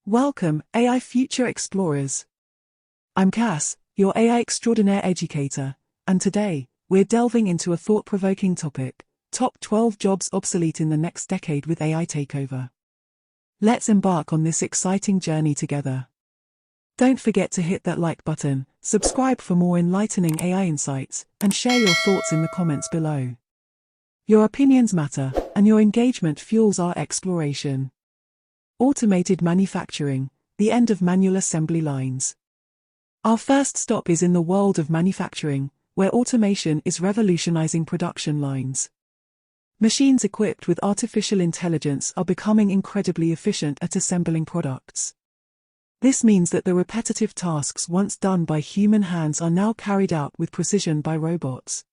Welcome, AI Future Explorers. I'm Cass, your AI extraordinaire educator, and today, we're delving into a thought-provoking topic: top 12 jobs obsolete in the next decade with AI takeover. Let's embark on this exciting journey together. Don't forget to hit that like button, subscribe for more enlightening AI insights, and share your thoughts in the comments below. Your opinions matter, and your engagement fuels our exploration. Automated manufacturing, the end of manual assembly lines. Our first stop is in the world of manufacturing, where automation is revolutionizing production lines. Machines equipped with artificial intelligence are becoming incredibly efficient at assembling products. This means that the repetitive tasks once done by human hands are now carried out with precision by robots.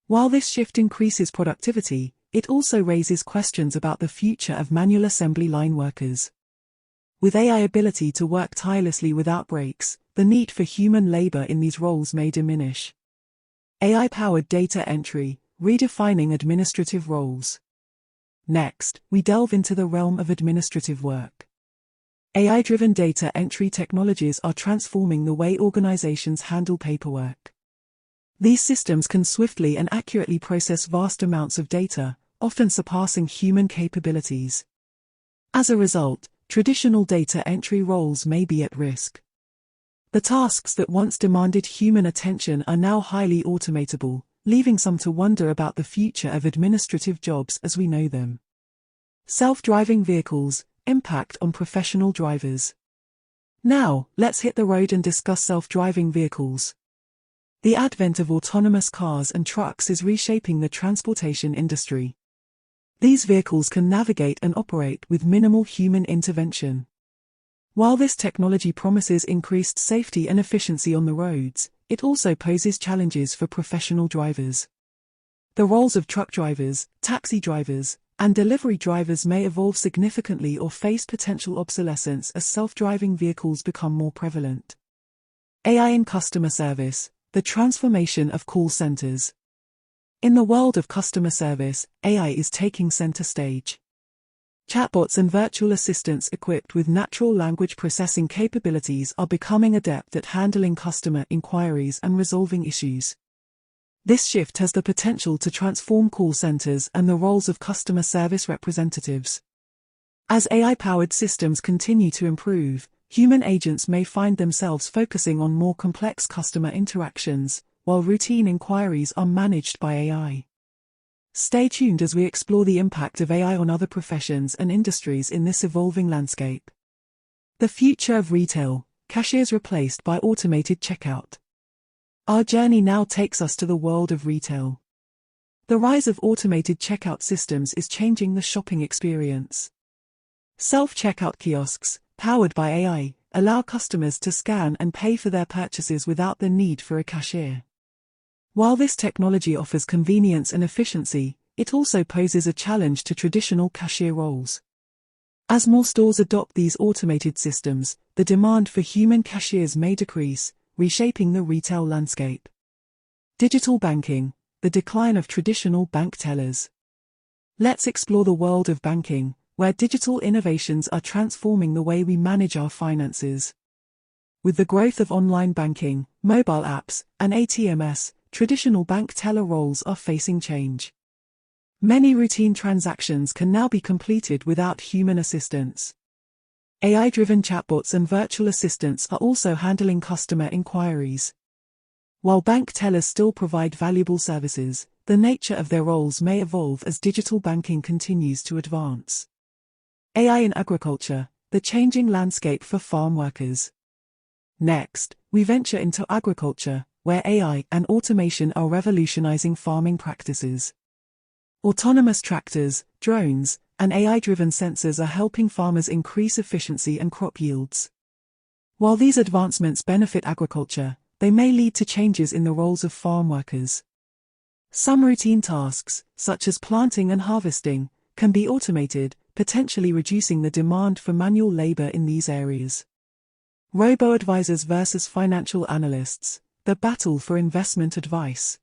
While this shift increases productivity, it also raises questions about the future of manual assembly line workers. With AI ability to work tirelessly without breaks, the need for human labor in these roles may diminish. AI-powered data entry, redefining administrative roles. Next, we delve into the realm of administrative work. AI-driven data entry technologies are transforming the way organizations handle paperwork. These systems can swiftly and accurately process vast amounts of data, often surpassing human capabilities. As a result, traditional data entry roles may be at risk. The tasks that once demanded human attention are now highly automatable, leaving some to wonder about the future of administrative jobs as we know them. Self-driving vehicles, impact on professional drivers. Now, let's hit the road and discuss self-driving vehicles. The advent of autonomous cars and trucks is reshaping the transportation industry. These vehicles can navigate and operate with minimal human intervention. While this technology promises increased safety and efficiency on the roads, it also poses challenges for professional drivers. The roles of truck drivers, taxi drivers, and delivery drivers may evolve significantly or face potential obsolescence as self-driving vehicles become more prevalent. AI in customer service, the transformation of call centers. In the world of customer service, AI is taking center stage. Chatbots and virtual assistants equipped with natural language processing capabilities are becoming adept at handling customer inquiries and resolving issues. This shift has the potential to transform call centers and the roles of customer service representatives. As AI-powered systems continue to improve, human agents may find themselves focusing on more complex customer interactions, while routine inquiries are managed by AI. Stay tuned as we explore the impact of AI on other professions and industries in this evolving landscape. The future of retail, cashiers replaced by automated checkout. Our journey now takes us to the world of retail. The rise of automated checkout systems is changing the shopping experience. Self-checkout kiosks, powered by AI, allow customers to scan and pay for their purchases without the need for a cashier. While this technology offers convenience and efficiency, it also poses a challenge to traditional cashier roles. As more stores adopt these automated systems, the demand for human cashiers may decrease, reshaping the retail landscape. Digital banking, the decline of traditional bank tellers. Let's explore the world of banking, where digital innovations are transforming the way we manage our finances. With the growth of online banking, mobile apps, and ATMs, traditional bank teller roles are facing change. Many routine transactions can now be completed without human assistance. AI-driven chatbots and virtual assistants are also handling customer inquiries. While bank tellers still provide valuable services, the nature of their roles may evolve as digital banking continues to advance. AI in agriculture, the changing landscape for farm workers. Next, we venture into agriculture, where AI and automation are revolutionizing farming practices. Autonomous tractors, drones, and AI-driven sensors are helping farmers increase efficiency and crop yields. While these advancements benefit agriculture, they may lead to changes in the roles of farm workers. Some routine tasks, such as planting and harvesting, can be automated, potentially reducing the demand for manual labor in these areas. Robo-advisors versus financial analysts, the battle for investment advice.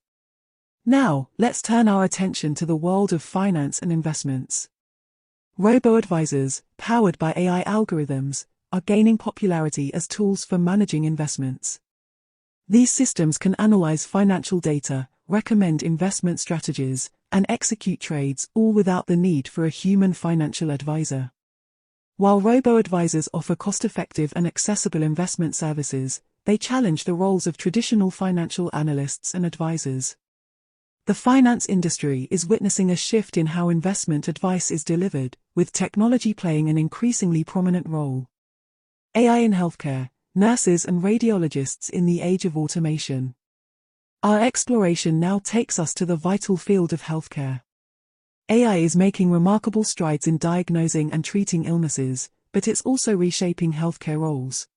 Now, let's turn our attention to the world of finance and investments. Robo-advisors, powered by AI algorithms, are gaining popularity as tools for managing investments. These systems can analyze financial data, recommend investment strategies, and execute trades, all without the need for a human financial advisor. While robo-advisors offer cost-effective and accessible investment services, they challenge the roles of traditional financial analysts and advisors. The finance industry is witnessing a shift in how investment advice is delivered, with technology playing an increasingly prominent role. AI in healthcare, nurses and radiologists in the age of automation. Our exploration now takes us to the vital field of healthcare. AI is making remarkable strides in diagnosing and treating illnesses, but it's also reshaping healthcare roles.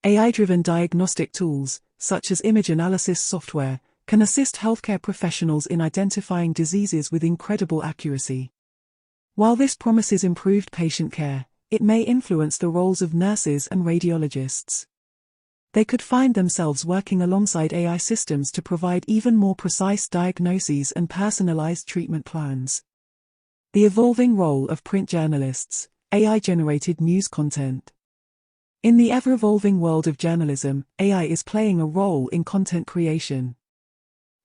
AI-driven diagnostic tools, such as image analysis software, can assist healthcare professionals in identifying diseases with incredible accuracy. While this promises improved patient care, it may influence the roles of nurses and radiologists. They could find themselves working alongside AI systems to provide even more precise diagnoses and personalized treatment plans. The evolving role of print journalists, AI-generated news content. In the ever-evolving world of journalism, AI is playing a role in content creation.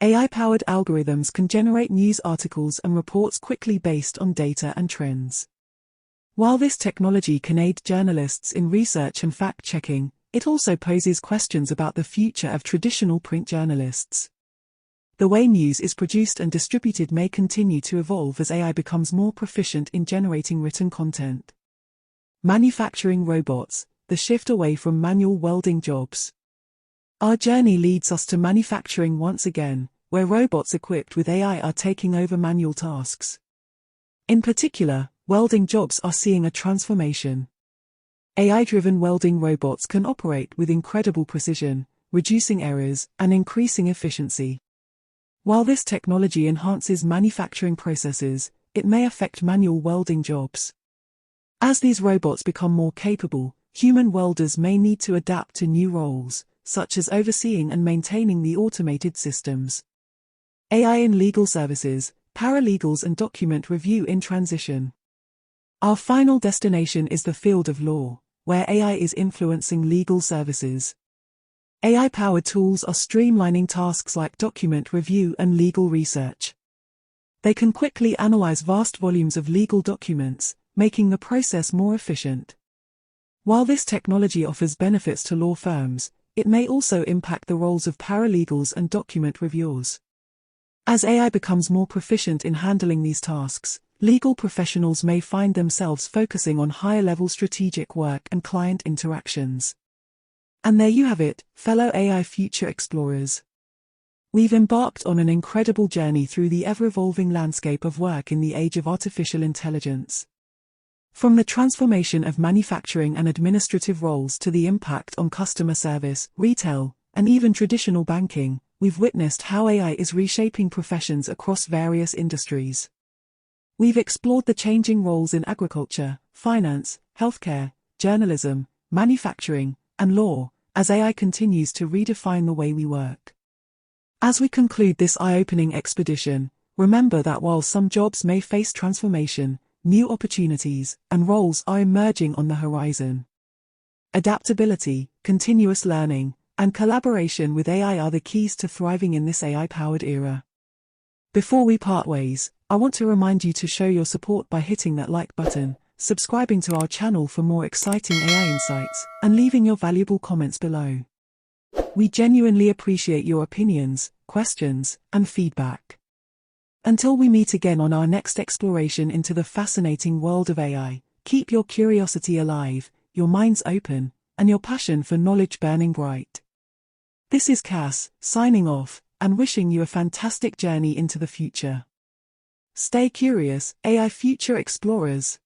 AI-powered algorithms can generate news articles and reports quickly based on data and trends. While this technology can aid journalists in research and fact-checking, it also poses questions about the future of traditional print journalists. The way news is produced and distributed may continue to evolve as AI becomes more proficient in generating written content. Manufacturing robots, the shift away from manual welding jobs. Our journey leads us to manufacturing once again, where robots equipped with AI are taking over manual tasks. In particular, welding jobs are seeing a transformation. AI-driven welding robots can operate with incredible precision, reducing errors and increasing efficiency. While this technology enhances manufacturing processes, it may affect manual welding jobs. As these robots become more capable, human welders may need to adapt to new roles, such as overseeing and maintaining the automated systems. AI in legal services, paralegals and document review in transition. Our final destination is the field of law, where AI is influencing legal services. AI-powered tools are streamlining tasks like document review and legal research. They can quickly analyze vast volumes of legal documents, making the process more efficient. While this technology offers benefits to law firms, it may also impact the roles of paralegals and document reviewers. As AI becomes more proficient in handling these tasks, legal professionals may find themselves focusing on higher-level strategic work and client interactions. And there you have it, fellow AI future explorers. We've embarked on an incredible journey through the ever-evolving landscape of work in the age of artificial intelligence. From the transformation of manufacturing and administrative roles to the impact on customer service, retail, and even traditional banking, we've witnessed how AI is reshaping professions across various industries. We've explored the changing roles in agriculture, finance, healthcare, journalism, manufacturing, and law, as AI continues to redefine the way we work. As we conclude this eye-opening expedition, remember that while some jobs may face transformation, new opportunities and roles are emerging on the horizon. Adaptability, continuous learning, and collaboration with AI are the keys to thriving in this AI-powered era. Before we part ways, I want to remind you to show your support by hitting that like button, subscribing to our channel for more exciting AI insights, and leaving your valuable comments below. We genuinely appreciate your opinions, questions, and feedback. Until we meet again on our next exploration into the fascinating world of AI, keep your curiosity alive, your minds open, and your passion for knowledge burning bright. This is Cass, signing off, and wishing you a fantastic journey into the future. Stay curious, AI future explorers.